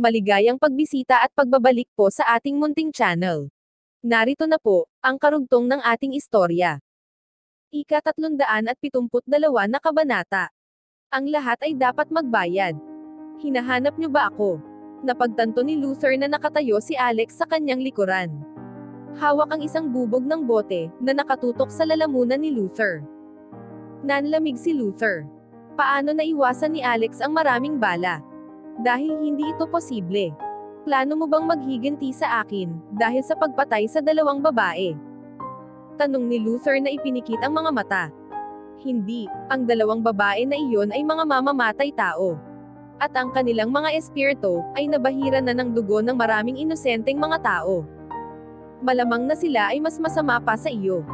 Maligayang pagbisita at pagbabalik po sa ating munting channel. Narito na po, ang karugtong ng ating istorya. Ika-372 na kabanata. Ang lahat ay dapat magbayad. Hinahanap niyo ba ako? Napagtanto ni Luther na nakatayo si Alex sa kanyang likuran. Hawak ang isang bubog ng bote, na nakatutok sa lalamunan ni Luther. Nanlamig si Luther. Paano naiwasan ni Alex ang maraming bala? Dahil hindi ito posible. Plano mo bang maghiganti sa akin, dahil sa pagpatay sa dalawang babae? Tanong ni Luther na ipinikit ang mga mata. Hindi, ang dalawang babae na iyon ay mga mamamatay tao. At ang kanilang mga espiritu, ay nabahira na ng dugo ng maraming inosenteng mga tao. Malamang na sila ay mas masama pa sa iyo.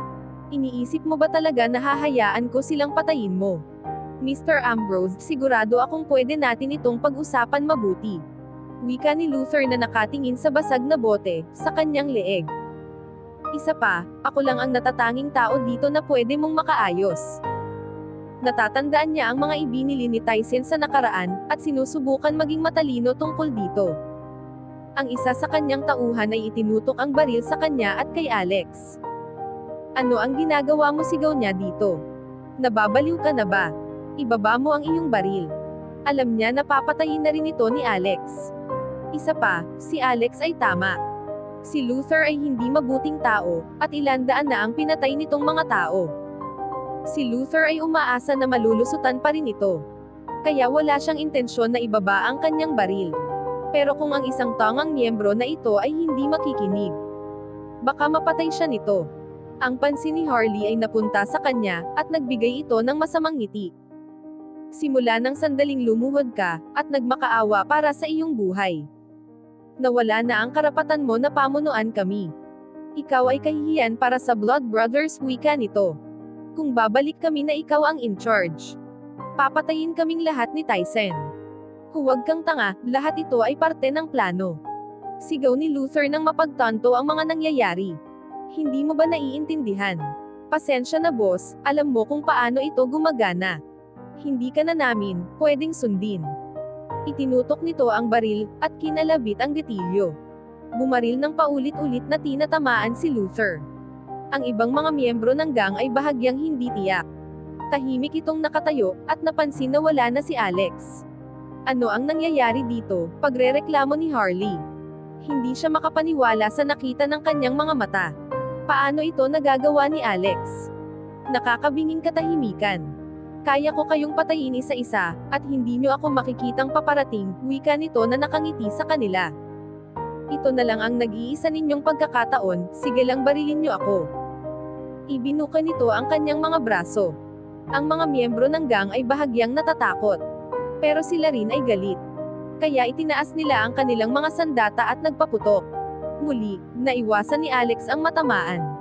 Iniisip mo ba talaga na hahayaan ko silang patayin mo? Mr. Ambrose, sigurado akong pwede natin itong pag-usapan mabuti. Wika ni Luther na nakatingin sa basag na bote, sa kanyang leeg. Isa pa, ako lang ang natatanging tao dito na pwede mong makaayos. Natatandaan niya ang mga ibinili ni Tyson sa nakaraan, at sinusubukan maging matalino tungkol dito. Ang isa sa kanyang tauhan ay itinutok ang baril sa kanya at kay Alex. Ano ang ginagawa mo, sigaw niya dito? Nababaliw ka na ba? Ibaba mo ang iyong baril. Alam niya na papatayin na rin ito ni Alex. Isa pa, si Alex ay tama. Si Luther ay hindi mabuting tao, at ilandaan na ang pinatay nitong mga tao. Si Luther ay umaasa na malulusutan pa rin ito. Kaya wala siyang intensyon na ibaba ang kanyang baril. Pero kung ang isang tangang miyembro na ito ay hindi makikinig, baka mapatay siya nito. Ang pansin ni Harley ay napunta sa kanya, at nagbigay ito ng masamang ngiti. Simula ng sandaling lumuhod ka, at nagmakaawa para sa iyong buhay. Nawala na ang karapatan mo na pamunuan kami. Ikaw ay kahihiyan para sa Blood Brothers, wika nito. Kung babalik kami na ikaw ang in charge, papatayin kaming lahat ni Tyson. Huwag kang tanga, lahat ito ay parte ng plano. Sigaw ni Luther nang mapagtanto ang mga nangyayari. Hindi mo ba naiintindihan? Pasensya na boss, alam mo kung paano ito gumagana. Hindi ka na namin pwedeng sundin. Itinutok nito ang baril, at kinalabit ang gatilyo. Bumaril ng paulit-ulit na tinatamaan si Luther. Ang ibang mga miyembro ng gang ay bahagyang hindi tiyak. Tahimik itong nakatayo, at napansin na wala na si Alex. Ano ang nangyayari dito? Pagrereklamo ni Harley. Hindi siya makapaniwala sa nakita ng kanyang mga mata. Paano ito nagagawa ni Alex? Nakakabinging katahimikan. Kaya ko kayong patayin isa-isa, at hindi nyo ako makikitang paparating, wika nito na nakangiti sa kanila. Ito na lang ang nag-iisa ninyong pagkakataon, sige lang barilin nyo ako. Ibinuka nito ang kanyang mga braso. Ang mga miyembro ng gang ay bahagyang natatakot. Pero sila rin ay galit. Kaya itinaas nila ang kanilang mga sandata at nagpaputok. Muli, naiwasan ni Alex ang matamaan.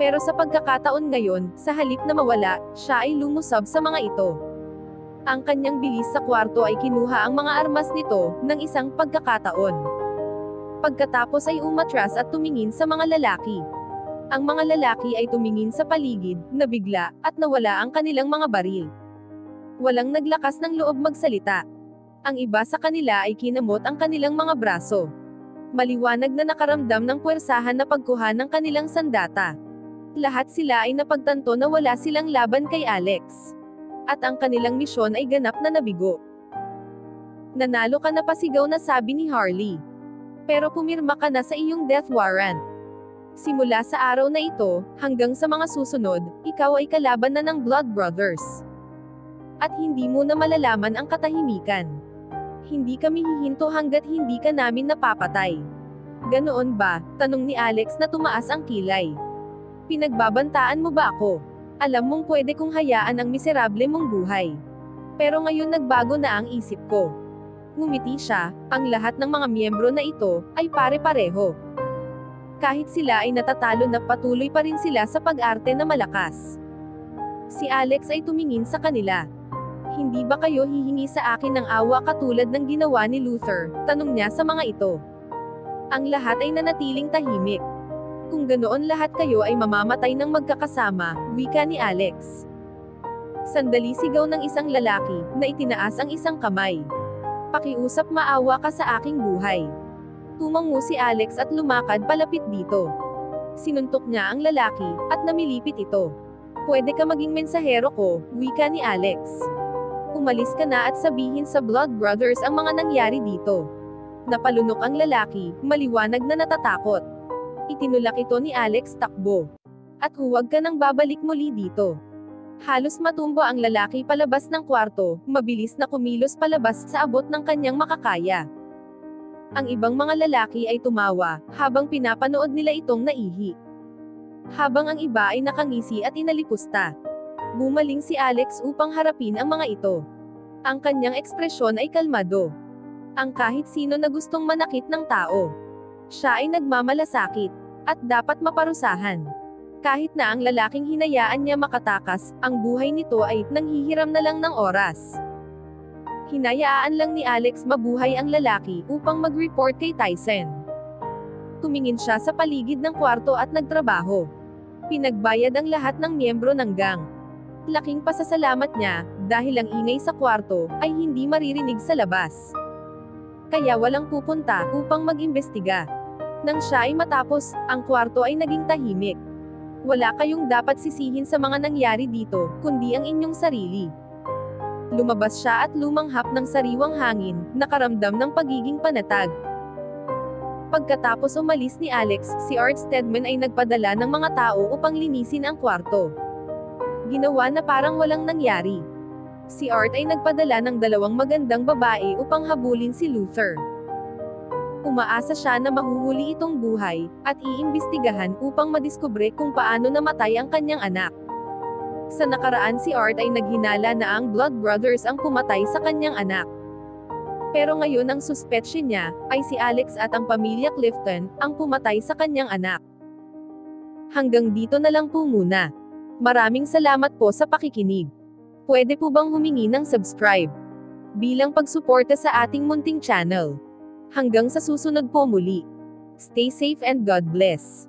Pero sa pagkakataon ngayon, sa halip na mawala, siya ay lumusab sa mga ito. Ang kanyang bilis sa kwarto ay kinuha ang mga armas nito, ng isang pagkakataon. Pagkatapos ay umatras at tumingin sa mga lalaki. Ang mga lalaki ay tumingin sa paligid, nabigla, at nawala ang kanilang mga baril. Walang naglakas ng loob magsalita. Ang iba sa kanila ay kinamot ang kanilang mga braso. Maliwanag na nakaramdam ng puwersahan na pagkuha ng kanilang sandata. Lahat sila ay napagtanto na wala silang laban kay Alex. At ang kanilang misyon ay ganap na nabigo. Nanalo ka na, pasigaw na sabi ni Harley. Pero pumirma ka na sa iyong death warrant. Simula sa araw na ito, hanggang sa mga susunod, ikaw ay kalaban na ng Blood Brothers. At hindi mo na malalaman ang katahimikan. Hindi kami hihinto hanggat hindi ka namin napapatay. Ganoon ba? Tanong ni Alex na tumaas ang kilay. Pinagbabantaan mo ba ako? Alam mong pwede kong hayaan ang miserable mong buhay. Pero ngayon nagbago na ang isip ko. Ngumiti siya, ang lahat ng mga miyembro na ito, ay pare-pareho. Kahit sila ay natatalo na patuloy pa rin sila sa pag-arte na malakas. Si Alex ay tumingin sa kanila. Hindi ba kayo hihingi sa akin ng awa katulad ng ginawa ni Luther? Tanong niya sa mga ito. Ang lahat ay nanatiling tahimik. Kung ganoon lahat kayo ay mamamatay ng magkakasama, wika ni Alex. Sandali, sigaw ng isang lalaki, na itinaas ang isang kamay. Pakiusap, maawa ka sa aking buhay. Tumango si Alex at lumakad palapit dito. Sinuntok niya ang lalaki, at namilipit ito. Pwede ka maging mensahero ko, wika ni Alex. Umalis ka na at sabihin sa Blood Brothers ang mga nangyari dito. Napalunok ang lalaki, maliwanag na natatakot. Itinulak ito ni Alex, takbo. At huwag ka nang babalik muli dito. Halos matumba ang lalaki palabas ng kwarto, mabilis na kumilos palabas sa abot ng kanyang makakaya. Ang ibang mga lalaki ay tumawa, habang pinapanood nila itong naihi. Habang ang iba ay nakangisi at inalipusta. Bumaling si Alex upang harapin ang mga ito. Ang kanyang ekspresyon ay kalmado. Ang kahit sino na gustong manakit ng tao. Siya ay nagmamalasakit, at dapat maparusahan. Kahit na ang lalaking hinayaan niya makatakas, ang buhay nito ay nanghihiram na lang ng oras. Hinayaan lang ni Alex mabuhay ang lalaki upang mag-report kay Tyson. Tumingin siya sa paligid ng kwarto at nagtrabaho. Pinagbayad ang lahat ng miyembro ng gang. Laking pasasalamat niya, dahil ang ingay sa kwarto ay hindi maririnig sa labas. Kaya walang pupunta upang mag-imbestiga. Nang siya ay matapos, ang kwarto ay naging tahimik. Wala kayong dapat sisihin sa mga nangyari dito, kundi ang inyong sarili. Lumabas siya at lumanghap ng sariwang hangin, nakaramdam ng pagiging panatag. Pagkatapos umalis ni Alex, si Art Stedman ay nagpadala ng mga tao upang linisin ang kwarto. Ginawa na parang walang nangyari. Si Art ay nagpadala ng 2 magandang babae upang habulin si Luther. Umaasa siya na mahuhuli itong buhay, at iimbestigahan upang madiskubre kung paano namatay ang kanyang anak. Sa nakaraan si Art ay naghinala na ang Blood Brothers ang pumatay sa kanyang anak. Pero ngayon ang suspetsya niya, ay si Alex at ang pamilya Clifton, ang pumatay sa kanyang anak. Hanggang dito na lang po muna. Maraming salamat po sa pakikinig. Pwede po bang humingi ng subscribe? Bilang pagsuporta sa ating munting channel. Hanggang sa susunod po muli. Stay safe and God bless.